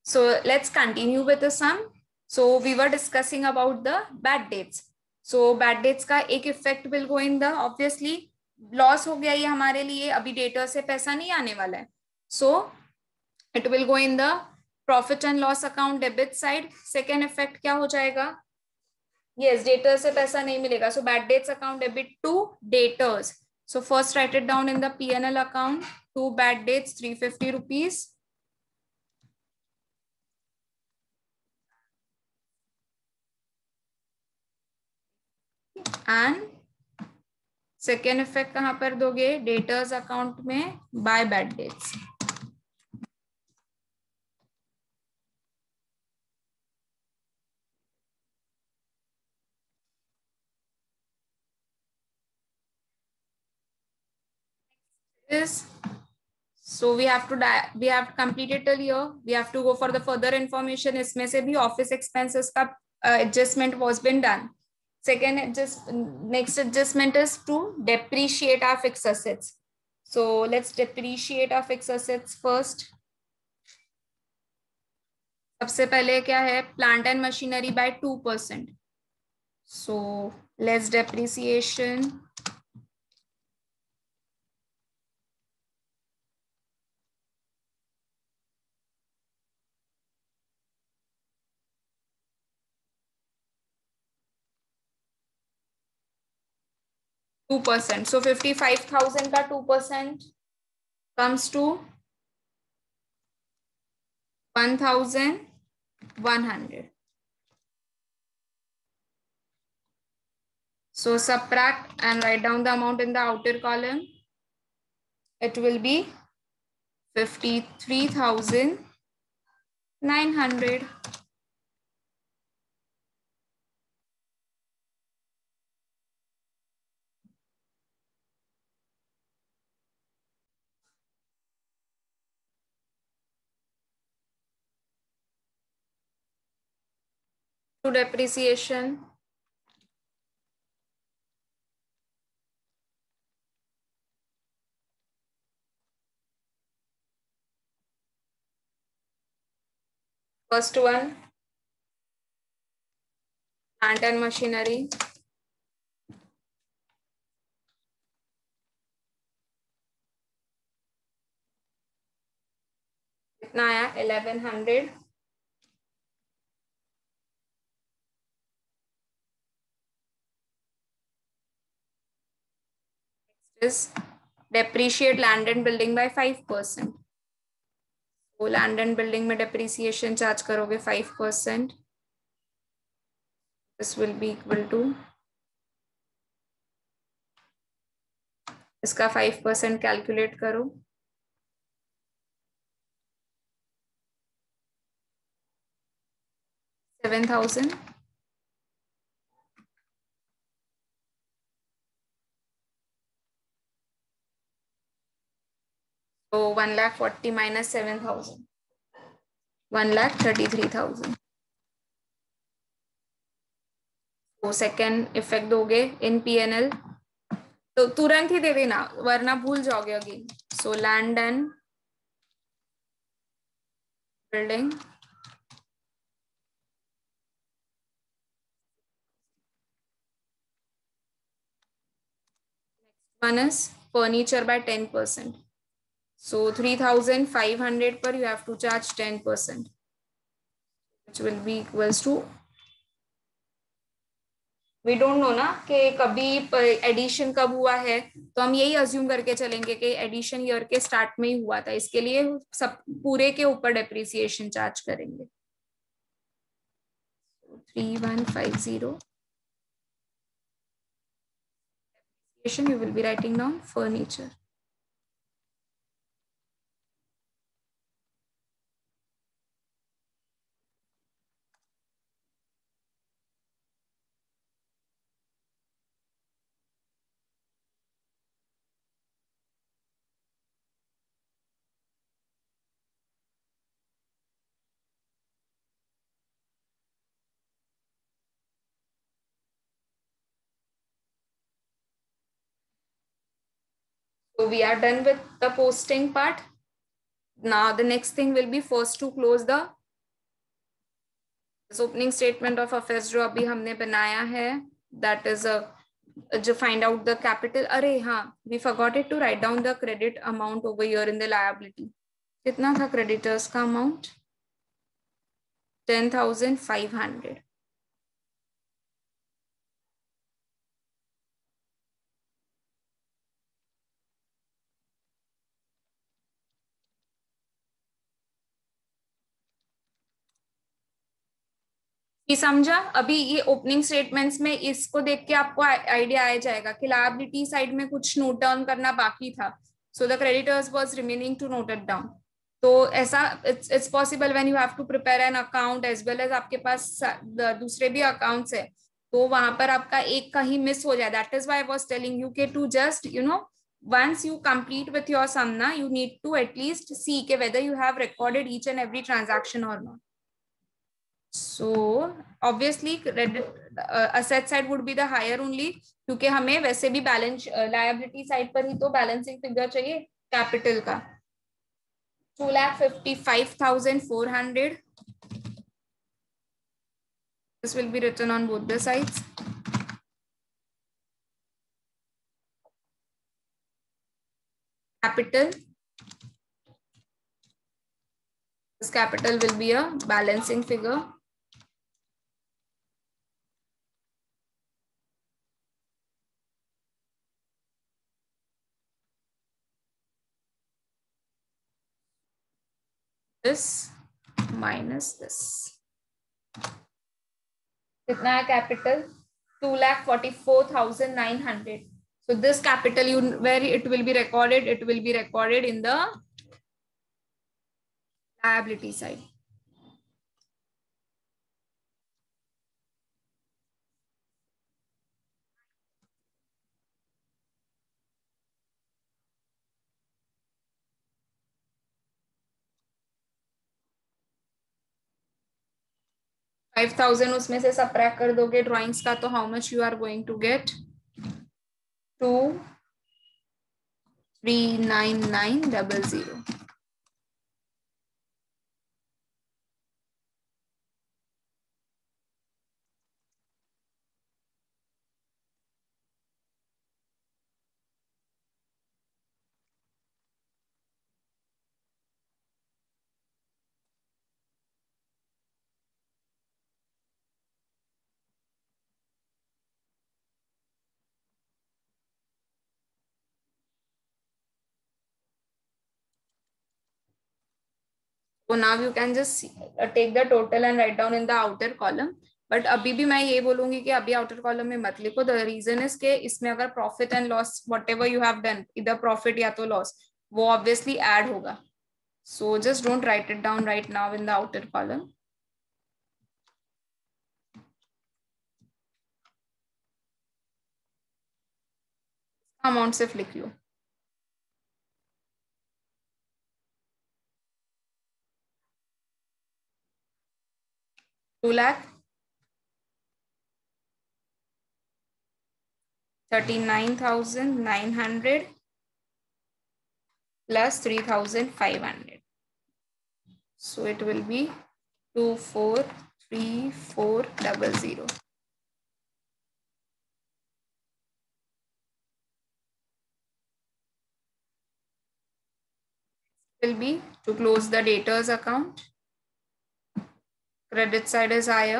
So let's continue with the sum. So we were discussing about the bad dates. So bad dates का एक effect will go in the obviously loss हो गया ये हमारे लिए, अभी डेटर से पैसा नहीं आने वाला है. So it will go in the profit and loss account debit side. Second effect क्या हो जाएगा? Yes, डेटर से पैसा नहीं मिलेगा. So bad dates account debit to daters. So first write it down in the P&L account. 2 bad dates, 350 rupees. And second effect कहां पर दोगे? डेटर्स अकाउंट में by bad debts. is so we have to complete it till here. We have to go for the further information. इसमें से भी office expenses का adjustment was been done. Next adjustment is to depreciate our fixed assets. So let's depreciate our fixed assets first. सबसे पहले क्या है? Plant and machinery by 2%. So less depreciation. So 55,000 का 2% comes to 1,100. So subtract and write down the amount in the outer column. It will be 53,900. To depreciation. First one, plant and machinery. कितना आया? 1100. Is depreciate land and building by 5%. So land and building में depreciation charge करोगे 5%. This will be equal to इसका 5% calculate करो. 7,000. So 1,40,000 minus 7,000. 1,33,000. तो second effect दोगे इन P&L तो तुरंत ही दे देना वरना भूल जाओगे again. So land and building one is furniture by 10%. So 3,500 per you have to charge 10%, which will be equals to we don't know ना कि कभी एडिशन कब हुआ है, तो हम यही अज्यूम करके चलेंगे कि एडिशन ईयर के स्टार्ट में ही हुआ था. इसके लिए सब पूरे के ऊपर डेप्रिसिएशन चार्ज करेंगे. 3,150 you will be writing down furniture. So we are done with the posting part. Now the next thing will be first to close the opening statement of affairs जो अभी हमने बनाया है, दैट इज जो find out the capital. अरे हाँ, we forgot to write down the credit amount over here in the liability. कितना था क्रेडिटर्स का अमाउंट? 10,500। ये समझा? अभी ये ओपनिंग स्टेटमेंट्स में इसको देख के आपको आइडिया आ जाएगा कि लायबिलिटी साइड में कुछ नोट डाउन करना बाकी था। So the creditors was remaining to note it down. तो ऐसा it's possible when you have to prepare an account as well as आपके पास दूसरे भी अकाउंट्स है, तो वहां पर आपका एक कहीं मिस हो जाए। That is why I was telling you के to just once you complete with your sum na, you need to at least see ke whether you have recorded each and every transaction or not. So obviously credit asset side would be the higher only, क्योंकि हमें वैसे भी balance liability side पर ही तो balancing figure चाहिए capital का। 2,55,400. This will be written on both the sides. Capital. This capital will be a balancing figure. This minus this. कितना है capital? 2,44,900. So this capital, where it will be recorded, it will be recorded in the liability side. $5,000 उसमें से subtract कर दोगे drawings का, तो how much you are going to get? 2,399,000. So now you can just take the total and write down in the outer column. But अभी भी मैं ये बोलूंगी कि अभी आउटर कॉलम में मत लिखो। द रीजन इज के इसमें अगर profit and loss what ever you have done, इधर प्रॉफिट या तो लॉस, वो ऑब्वियसली ऐड होगा। So just don't write it down right now in the outer column. Amount सिर्फ लिख लो। 2,39,900 plus 3,500. So it will be 24,3400. Will be to close the debtors account. Credit side is higher,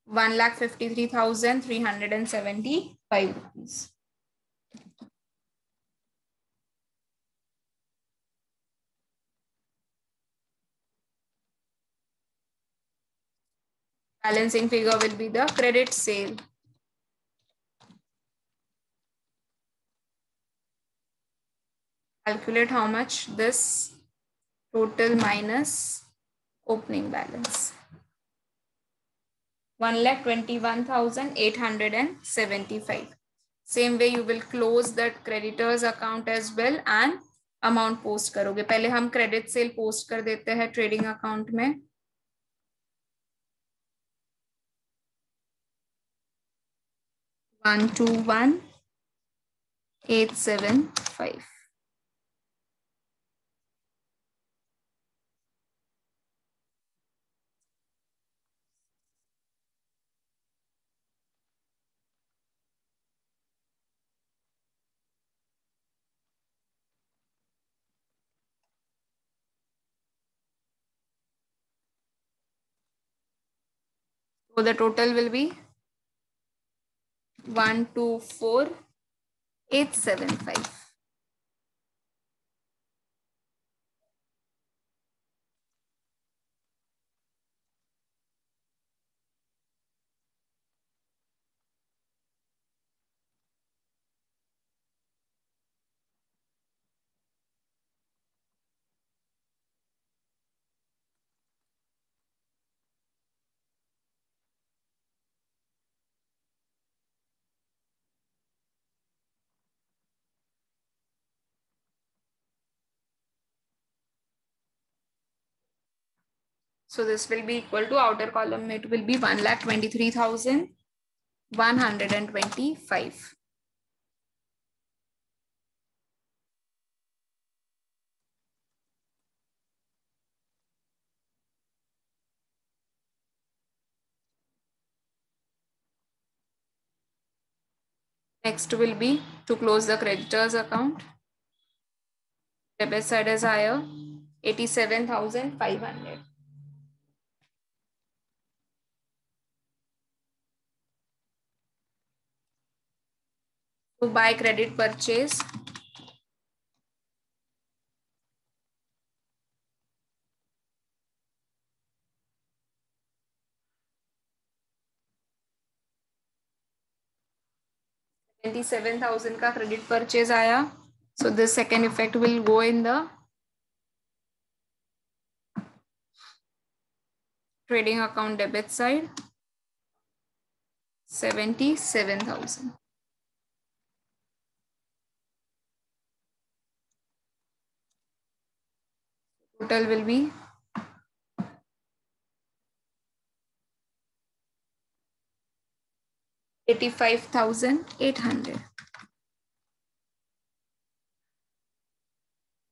1,53,375 rupees. Balancing figure will be the credit sale. Calculate how much this total minus opening balance. 1,21,875. Same way you will close that creditors account as well and amount post करोगे। पहले हम credit sale post कर देते हैं trading account में। 121,875. So the total will be 124,875. So this will be equal to outer column, it will be 1,23,125. Next will be to close the creditors account. Debit side is higher, 87,500. To buy credit purchase, $27,000 का credit purchase आया. So the second effect will go in the trading account debit side, 77,000. Total will be 85,800.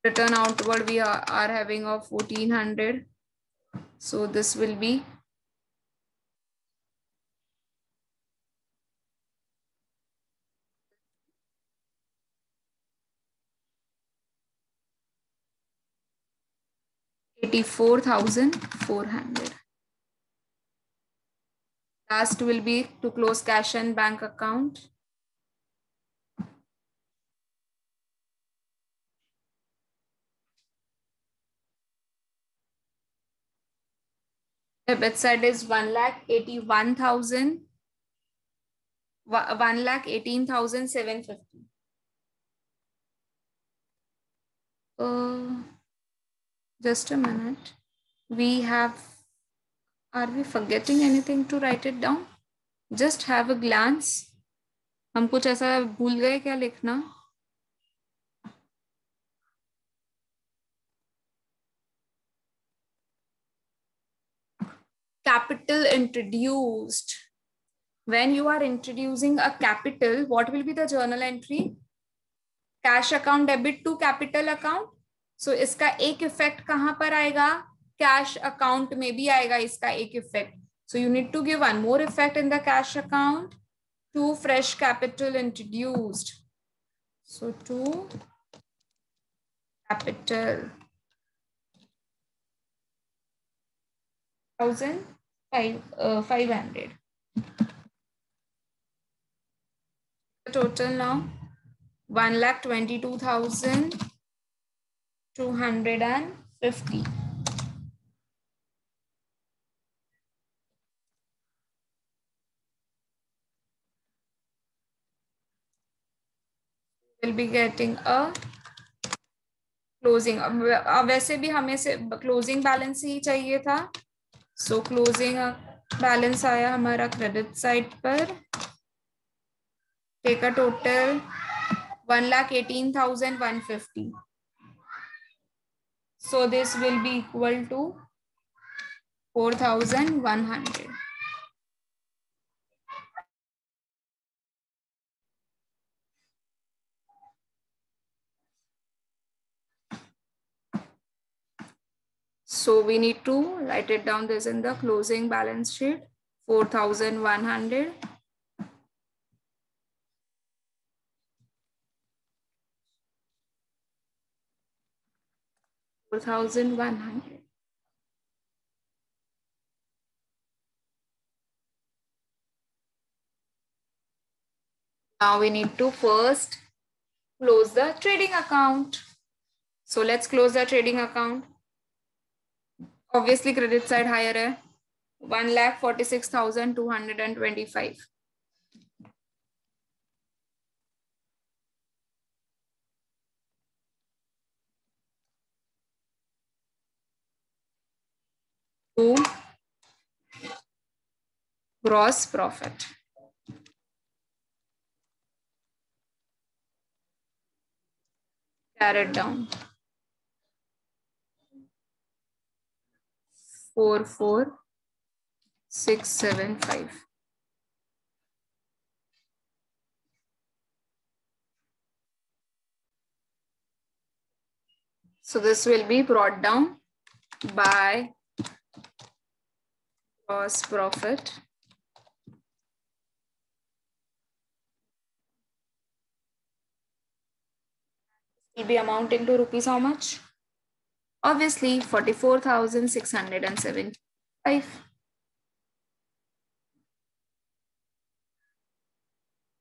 Return outward we are having of 1,400. So this will be 84,400. Last will be to close cash and bank account. Debit side is 1,81,000, 1,18,750. Just a minute. Are we forgetting anything to write it down? Just have a glance. हम कुछ ऐसा भूल गए क्या लिखना? Capital introduced. When you are introducing a capital, what will be the journal entry? Cash account debit to capital account. So इसका एक effect कहां पर आएगा? Cash account में भी आएगा इसका एक effect. So you need to give one more effect in the cash account. To fresh capital introduced. So to capital 1,500. The total now 1,22,250. Will be getting a closing. वैसे भी हमें से closing balance ही चाहिए था. So closing balance आया हमारा credit side पर. Take a total 1,18,150. So this will be equal to 4,100. So we need to write it down this in the closing balance sheet. 4,100. 4,100. Now we need to first close the trading account. So let's close the trading account. Obviously credit side higher hai, 1,46,225. To gross profit. Carry it down. 44675. So this will be brought down by gross profit. Will be amounting to rupees how much? Obviously 44,675.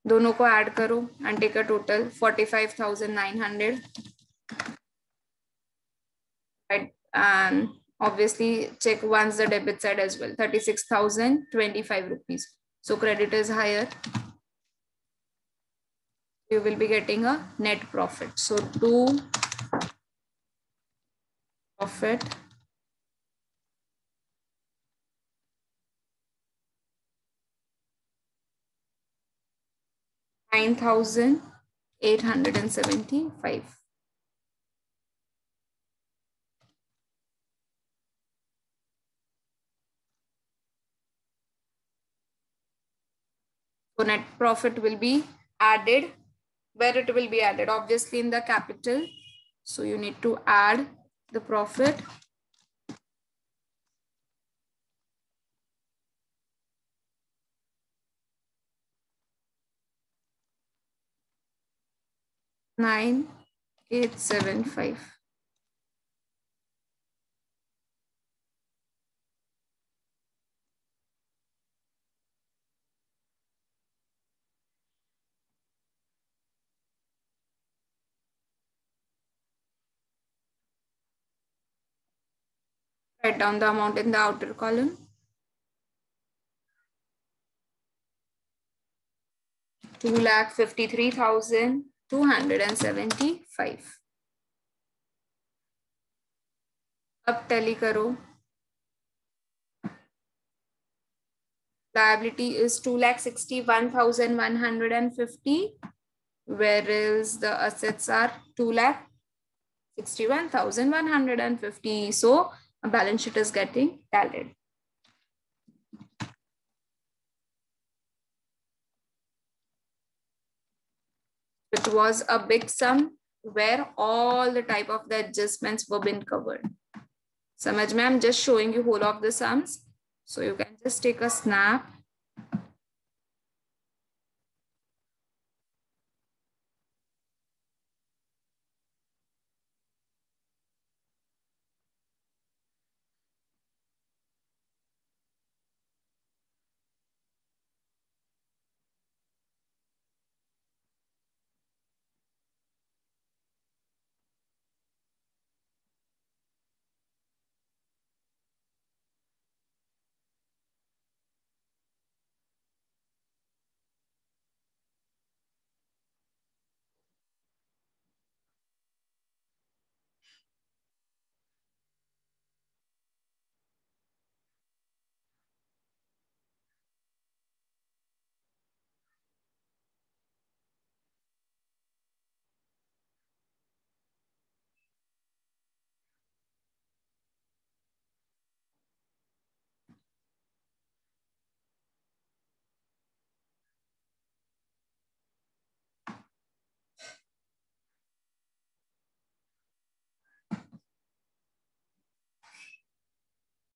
दोनों को add करो and take a total 45,900. Right? And obviously check once the debit side as well, 36,025 rupees. So credit is higher. You will be getting a net profit. So to profit $9,875. So net profit will be added. Where it will be added? Obviously in the capital. So you need to add the profit. $9,875. Write down the amount in the outer column. 2,53,275. अब tally करो. Liability is 2,61,150, whereas the assets are 2,61,150. So a balance sheet is getting tallied. It was a big sum where all the type of the adjustments were been covered. Samajh mein, I'm just showing you whole of the sums. So you can just take a snap